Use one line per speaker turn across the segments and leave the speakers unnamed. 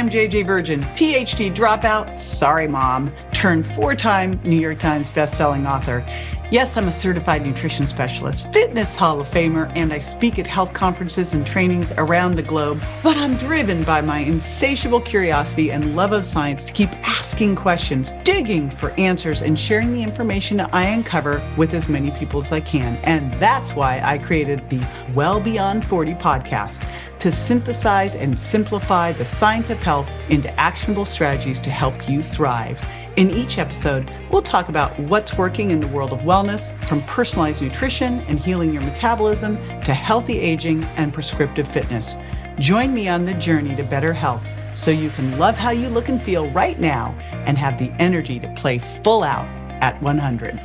I'm JJ Virgin, PhD dropout, sorry mom, turned 4-time New York Times bestselling author. Yes, I'm a certified nutrition specialist, fitness Hall of Famer, and I speak at health conferences and trainings around the globe. But I'm driven by my insatiable curiosity and love of science to keep asking questions, digging for answers, and sharing the information I uncover with as many people as I can. And that's why I created the Well Beyond 40 podcast, to synthesize and simplify the science of health into actionable strategies to help you thrive. In each episode, we'll talk about what's working in the world of wellness, from personalized nutrition and healing your metabolism to healthy aging and prescriptive fitness. Join me on the journey to better health so you can love how you look and feel right now and have the energy to play full out at 100.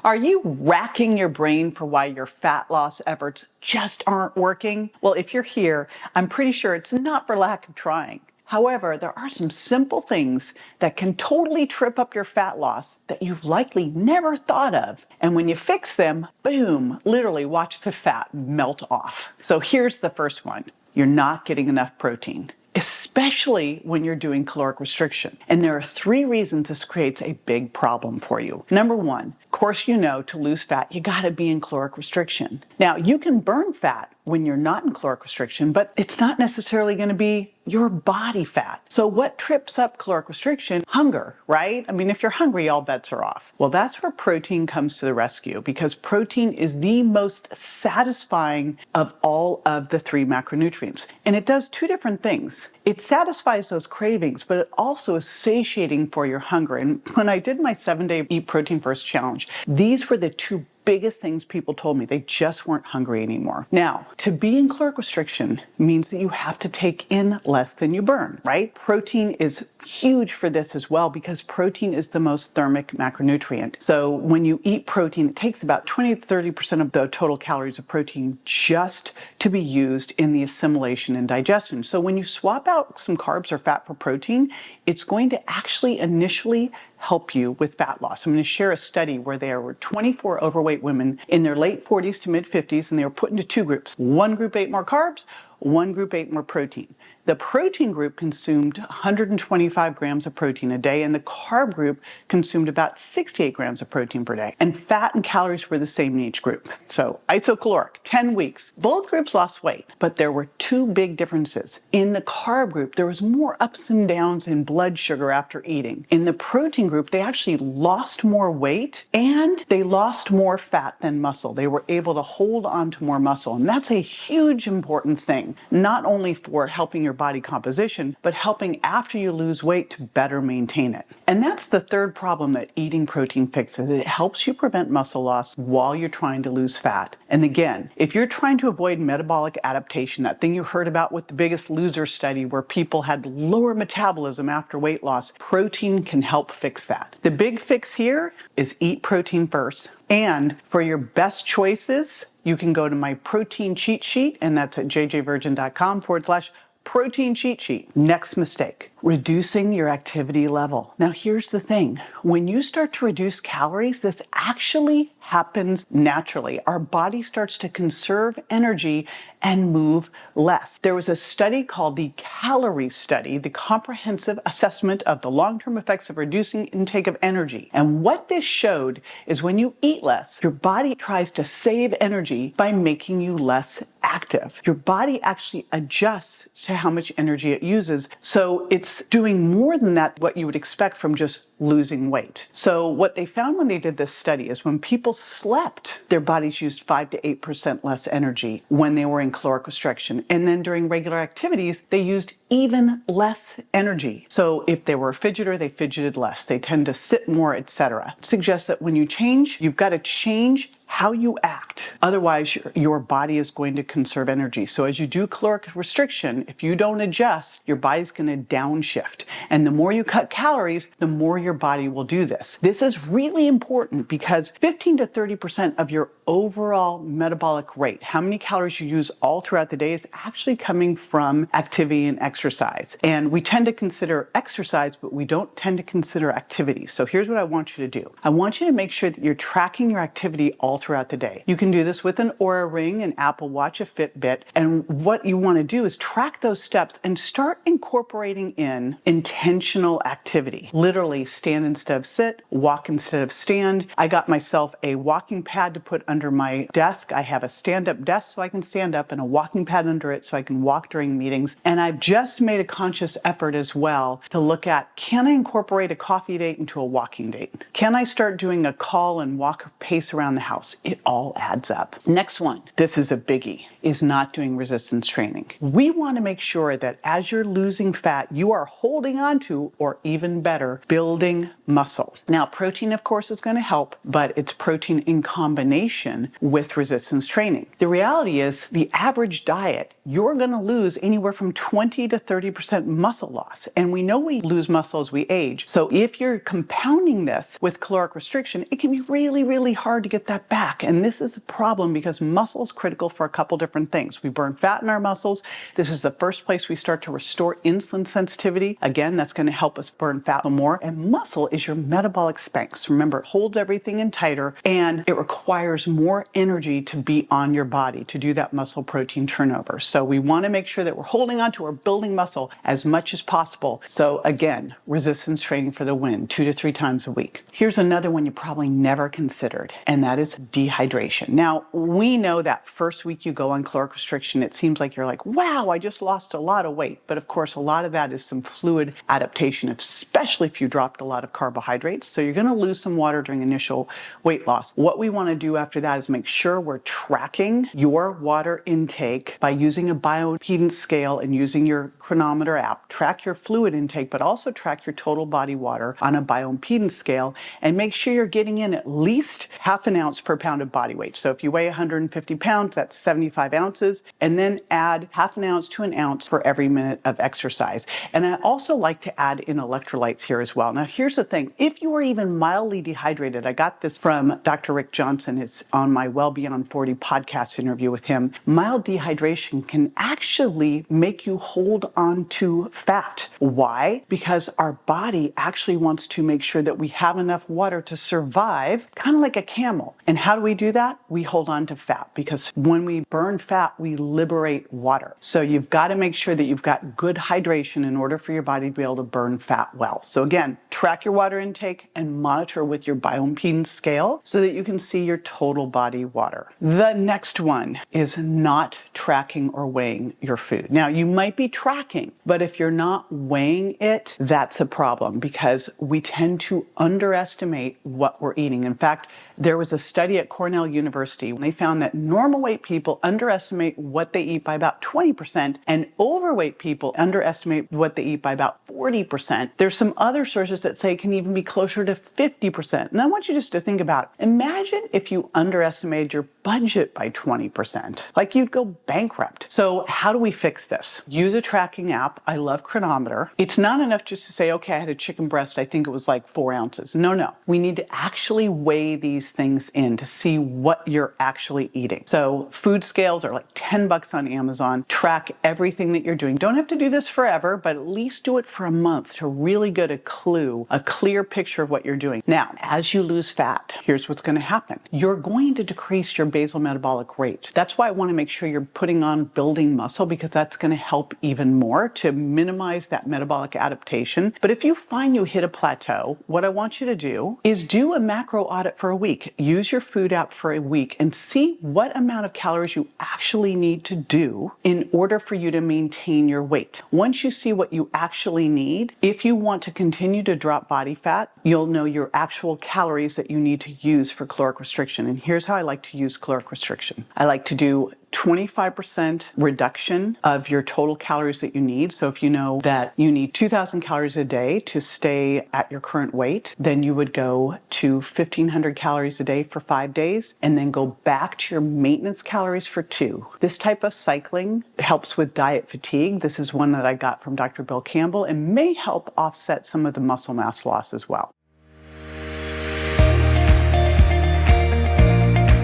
Are you racking your brain for why your fat loss efforts just aren't working? Well, if you're here, I'm pretty sure it's not for lack of trying. However, there are some simple things that can totally trip up your fat loss that you've likely never thought of. And when you fix them, boom, literally watch the fat melt off. So here's the first one. You're not getting enough protein, especially when you're doing caloric restriction. And there are 3 reasons this creates a big problem for you. Number 1, of course, you know, to lose fat, you gotta be in caloric restriction. Now, you can burn fat when you're not in caloric restriction, but it's not necessarily gonna be your body fat. So what trips up caloric restriction? Hunger, right? I mean, if you're hungry, all bets are off. Well, that's where protein comes to the rescue, because protein is the most satisfying of all of the 3 macronutrients. And it does 2 different things. It satisfies those cravings, but it also is satiating for your hunger. And when I did my 7-day Eat Protein First challenge, these were the 2 biggest things people told me. They just weren't hungry anymore. Now, to be in caloric restriction means that you have to take in less than you burn, right? Protein is huge for this as well, because protein is the most thermic macronutrient. So when you eat protein, it takes about 20 to 30% of the total calories of protein just to be used in the assimilation and digestion. So when you swap out some carbs or fat for protein, it's going to actually initially help you with fat loss. I'm going to share a study where there were 24 overweight women in their late 40s to mid 50s, and they were put into 2 groups. One group ate more carbs, one group ate more protein. The protein group consumed 125 grams of protein a day, and the carb group consumed about 68 grams of protein per day. And fat and calories were the same in each group. So isocaloric, 10 weeks. Both groups lost weight, but there were 2 big differences. In the carb group, there was more ups and downs in blood sugar after eating. In the protein group, they actually lost more weight and they lost more fat than muscle. They were able to hold on to more muscle. And that's a huge important thing, not only for helping your body composition, but helping after you lose weight to better maintain it. And that's the 3rd problem that eating protein fixes. It helps you prevent muscle loss while you're trying to lose fat. And again, if you're trying to avoid metabolic adaptation, that thing you heard about with the Biggest Loser study where people had lower metabolism after weight loss, protein can help fix that. The big fix here is eat protein first. And for your best choices, you can go to my protein cheat sheet, and that's at jjvirgin.com/protein cheat sheet. Next mistake, reducing your activity level. Now here's the thing, when you start to reduce calories, this actually happens naturally. Our body starts to conserve energy and move less. There was a study called the Calorie Study, the comprehensive assessment of the long-term effects of reducing intake of energy. And what this showed is when you eat less, your body tries to save energy by making you less active. Your body actually adjusts to how much energy it uses. So it's doing more than that, what you would expect from just losing weight. So what they found when they did this study is when people slept, their bodies used 5 to 8% less energy when they were in caloric restriction. And then during regular activities, they used even less energy. So if they were a fidgeter, they fidgeted less. They tend to sit more, etc. It suggests that when you change, you've got to change how you act. Otherwise, your body is going to conserve energy. So as you do caloric restriction, if you don't adjust, your body's going to downshift. And the more you cut calories, the more your body will do this. This is really important because 15 to 30% of your overall metabolic rate, how many calories you use all throughout the day, is actually coming from activity and exercise. And we tend to consider exercise, but we don't tend to consider activity. So here's what I want you to do. I want you to make sure that you're tracking your activity all throughout the day. You can do this with an Oura Ring, an Apple Watch, a Fitbit, and what you want to do is track those steps and start incorporating in intentional activity. Literally stand instead of sit, walk instead of stand. I got myself a walking pad to put under my desk. I have a stand-up desk so I can stand up and a walking pad under it so I can walk during meetings. And I've just made a conscious effort as well to look at, can I incorporate a coffee date into a walking date? Can I start doing a call and walk pace around the house? It all adds up. Next one, this is a biggie, is not doing resistance training. We want to make sure that as you're losing fat, you are holding on to, or even better, building muscle. Now, protein, of course, is going to help, but it's protein in combination with resistance training. The reality is the average diet, you're going to lose anywhere from 20 to 30% muscle loss. And we know we lose muscle as we age. So if you're compounding this with caloric restriction, it can be really, really hard to get that back. And this is a problem because muscle is critical for a couple different things. We burn fat in our muscles. This is the first place we start to restore insulin sensitivity. Again, that's going to help us burn fat more. And muscle is your metabolic Spanx. Remember, it holds everything in tighter and it requires more energy to be on your body to do that muscle protein turnover. So we want to make sure that we're holding on to or building muscle as much as possible. So again, resistance training for the win, 2 to 3 times a week. Here's another one you probably never considered, and that is dehydration. Now, we know that first week you go on caloric restriction, it seems like you're like, wow, I just lost a lot of weight. But of course, a lot of that is some fluid adaptation, especially if you dropped a lot of carbohydrates. So you're going to lose some water during initial weight loss. What we want to do after that is make sure we're tracking your water intake by using a bioimpedance scale and using your chronometer app. Track your fluid intake, but also track your total body water on a bioimpedance scale and make sure you're getting in at least half an ounce per pound of body weight. So if you weigh 150 pounds, that's 75 ounces, and then add half an ounce to an ounce for every minute of exercise. And I also like to add in electrolytes here as well. Now, here's the thing. If you are even mildly dehydrated, I got this from Dr. Rick Johnson. It's on my Well Beyond 40 podcast interview with him. Mild dehydration can actually make you hold on to fat. Why? Because our body actually wants to make sure that we have enough water to survive, kind of like a camel. And how do we do that? We hold on to fat because when we burn fat, we liberate water. So you've got to make sure that you've got good hydration in order for your body to be able to burn fat well. So again, track your water intake and monitor with your bioimpedance scale so that you can see your total body water. The next one is not tracking or weighing your food. Now, you might be tracking, but if you're not weighing it, that's a problem because we tend to underestimate what we're eating. In fact, there was a study at Cornell University and they found that normal weight people underestimate what they eat by about 20% and overweight people underestimate what they eat by about 40%. There's some other sources that say it can even be closer to 50%. And I want you just to think about it. Imagine if you underestimated your budget by 20%, like you'd go bankrupt. So how do we fix this? Use a tracking app. I love Chronometer. It's not enough just to say, okay, I had a chicken breast. I think it was like 4 ounces. No. We need to actually weigh these things in to see what you're actually eating. So food scales are like $10 on Amazon. Track everything that you're doing. Don't have to do this forever, but at least do it for a month to really get a clue, a clear picture of what you're doing. Now, as you lose fat, here's what's going to happen. You're going to decrease your basal metabolic rate. That's why I want to make sure you're putting on building muscle because that's going to help even more to minimize that metabolic adaptation. But if you find you hit a plateau, what I want you to do is do a macro audit for a week. Use your food app for a week and see what amount of calories you actually need to do in order for you to maintain your weight. Once you see what you actually need, if you want to continue to drop body fat, you'll know your actual calories that you need to use for caloric restriction. And here's how I like to use caloric restriction. I like to do 25% reduction of your total calories that you need. So if you know that you need 2,000 calories a day to stay at your current weight, then you would go to 1,500 calories a day for 5 days and then go back to your maintenance calories for 2. This type of cycling helps with diet fatigue. This is one that I got from Dr. Bill Campbell and may help offset some of the muscle mass loss as well.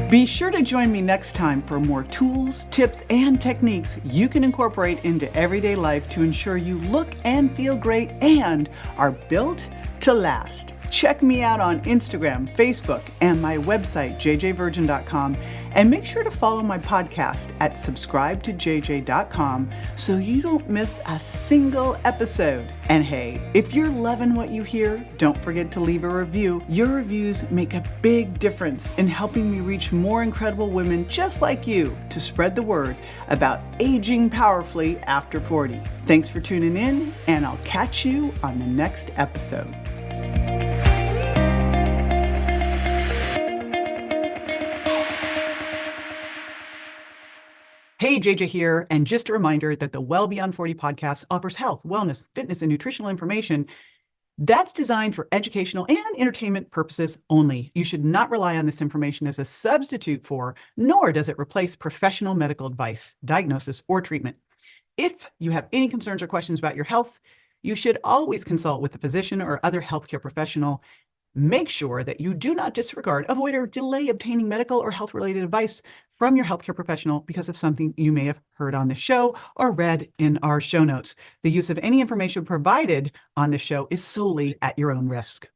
Be sure to join me next time for more tools, tips, and techniques you can incorporate into everyday life to ensure you look and feel great and are built to last. Check me out on Instagram, Facebook, and my website, jjvirgin.com, and make sure to follow my podcast at subscribetojj.com so you don't miss a single episode. And hey, if you're loving what you hear, don't forget to leave a review. Your reviews make a big difference in helping me reach more incredible women just like you to spread the word about aging powerfully after 40. Thanks for tuning in, and I'll catch you on the next episode. Hey, JJ here, and just a reminder that the Well Beyond 40 podcast offers health, wellness, fitness, and nutritional information that's designed for educational and entertainment purposes only. You should not rely on this information as a substitute for, nor does it replace professional medical advice, diagnosis, or treatment. If you have any concerns or questions about your health, you should always consult with a physician or other healthcare professional. Make sure that you do not disregard, avoid, or delay obtaining medical or health-related advice from your healthcare professional because of something you may have heard on the show or read in our show notes. The use of any information provided on the show is solely at your own risk.